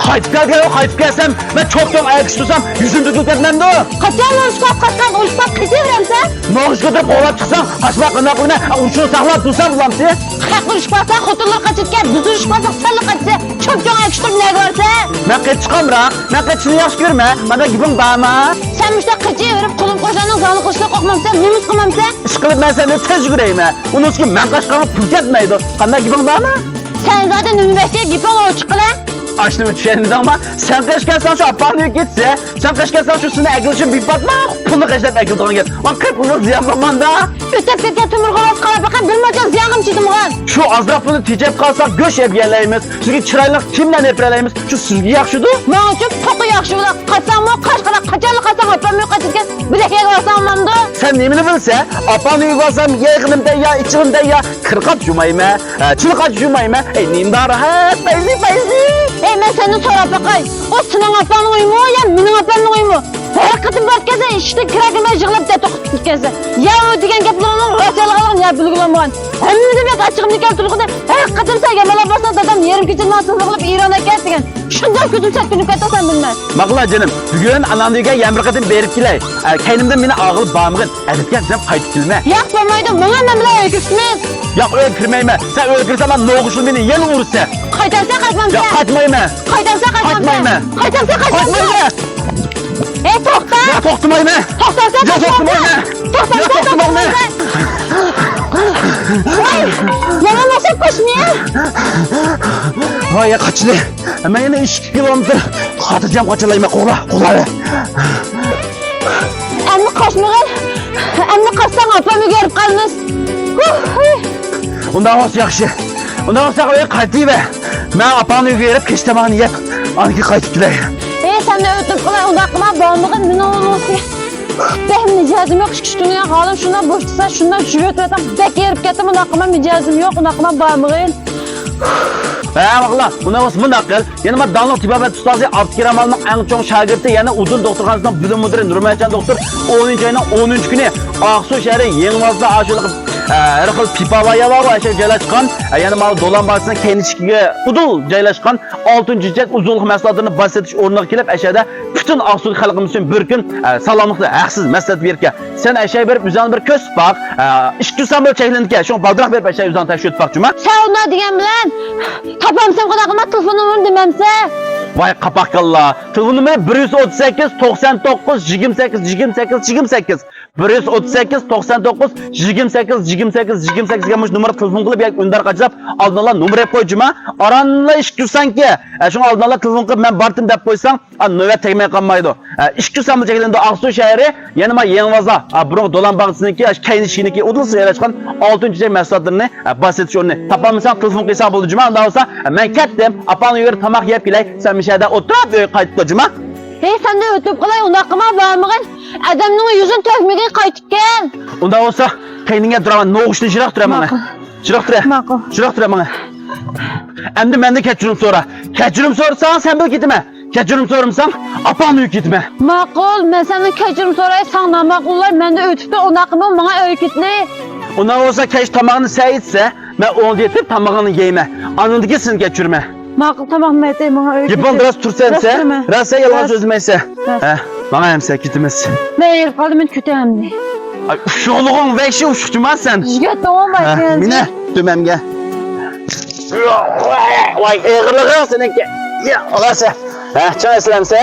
Qaytib kelsem ben çoktan ayak istiyorsam yüzüm tutup etmem de o. Kaçan uçkap kaçkan uçkap kıtıvırımsa? Noğuşka da kovlap çıksam kaçmak kınaklığına uçunu saklap dursam bulam size. Hak uçkapsa kutular kaçırken düz uçkapsa sarlı kaçsa çoktan ayak istiyorum ne görse? Ben kaç çıkam bırak. Ben kaçını yaş görme. Bana gibim bağırma. Sen müşte kıtıvırıp kulum koşanın zalı koşuna kokmamsa, mümüz kılmamsa? Işkılıp ben senden tez göreyim ha. Onun için ben kaçkanıp pürt etmeydi. Bana gibim bağırma. Sen zaten üniversiteye gipon ol çıkıla. Açtım düşeniz ama sen kaçkensen şu apağını gitse. Sen kaçkensen şu sene ekilişin bir batma. Pulunu kaçtap ekildiğine gel. Lan 40 yıl ziyan zaman da. Ötep ketken tümürgülüp kala bakan bilmece ziyanım çiğdim ulan. Şu azrafını tecep kalsak göç yerleyimiz. Çünkü çıraylık kimle epreleyimiz. Şu sürgü yakşıdı. Bana çok toku yakşı ulan. Kaçsam mı kaç kala kaçarlı kaçsam apamıyor kaçırken bilekeye kalsam mamdı. Sen nemini bilse, apan uygulasam yakınımda ya içimde ya kırkat cumayım ha. Çılkat cumayım ha. Nemde rahat, feyzi. Ben seni sorar bakay. O senin apanın uyumu ya benim apanın uyumu. Her kadın bak kese işte kırakıma jığılıp da tokut kese. Ya o diyen gaplarının rasyalıqalığın ya bilgilemeğin. Hemmimize bir açığım diken tulukunda her kadın sevgemele basın dadam yerim keçilmezsin olup İran'a gelsin. Şundan kütüm çektiğini katasan bilmez. Makula canım, bugün anamdığıga yamrıqatın berip kilay. Kendimden beni ağıl bağımığın. Edipken sen qaytıp kilme. Yak olmaydı, bana ne bile öyküsünüz. Yok öykürmeyme. Sen öykürsen ben noğuşun beni yel vurursa. Kaytarsa kaçmam sen. Yok kaçmayma. Kaytarsa kaçmam sen. Kaçmayma. Kaytarsa kaçmam sen. Kaçmayma. Tokta. Ya toktumayma. Toktarsa Ya kaçmam toktumayma. sen. Toktarsa kaçmam sen. Bana nasıl koşmuyor? Vay ya kaçlı. Hemen yine 2 kilometre. Katacağım kaçalayma kola. Emmi koşmuyor. Emmi kaçsan apamı görüp kalınız. Ondan olsa yakşı. Ondan olsa öyle qaytı be. Ben apanı yürüyerek keştemağını yap. Anki qaytıp kilay. Sen de ötüp kolay odaklıma bağımlığın ne olursa. Benim micazım yok küçüğüne kaldım şundan boştusa şundan şuraya oturatan bek yerip gittim odaklıma micazım yok odaklıma bağımlığın. Bakla, buna olsa bunu akıl. Yanıma Danlık Tibabet Ustazı Abdülkerim Almak en çok şagirti yani Udun Doktorxanasından bölüm müdürü Nurmaycan Doktor 10. ayının 10. günü Aksu şehri Yengmaz'da aşılık her xil pipavaya var aşağı joylashgan yani mal dolan bazasına kendisiga udul joylashgan 6-jet uzunluq mahsulotlarini bas etish o'rniga kelib aşağıda bütün Aksu xalqimiz uchun bir kun salomliqda haqsiz maslahat bergan. Sen aşağı berib o'zing bir ko'z baq, ishki samol cheklangan. Shu baldraq berib aşağı o'zing tashib o'tmoqchi man. Sen ona degan bilan topamsam qanaqama telefonimni demamsa? Vay kapakalla. Telefon numara 138 99 28 138 99 28 gamuş numara telefon qilib yak undar qachab oldinlar numara qo'yjima aranla ish kursanki shu oldinlar telefon qilib men bardim deb qo'ysang navbat tegmay qolmaydi ish kursam chekilindi Aksu shahri yana ma Yengvaza burun dolan bag'siniki kaynishiki udulsa yarashgan 6-jet mahsulotlarini bas etish o'rni topolmasam telefon qilsa bo'ldi juma undan olsa men ketdim apani yer tamoq yeb kelay sen mishada o'tirib qaytib qo'jima. Sen de ötüp kolay odaklıma bağımlığın adamın yüzün tökmegen qaytib kel. Undan olsa kayningga duraman no'g'ishni jiroq turaman. Jiroq tura. Ma'qul. Jiroq turaman. Endi menda kechirim so'ra. Kechirim so'rasang sen bil ketma. Kechirim so'ramsang apamni uyga ketma. Ma'qul, men senden kechirim so'ray, sen ma'qullar menda ötüpde odaklıma bana öykütli. Undan olsa kech tomog'ini sayitsa, men o'g'il yetib tomog'ini yeyma. Anındagi sen kechirma. Ma'qul, tamam aytay bana öykütli. Yipon biraz tursansa, rasa yolg'on so'zmaysa. Bana hamsa ketimiz. Ben yer kaldım ben kütemdi. Ay uşuqluğun ve işi uşuqcumasan. Jüget olmaz. Mine tümemge. Vay ağırlığı seninki. Ya olarsa. Çay islamsa.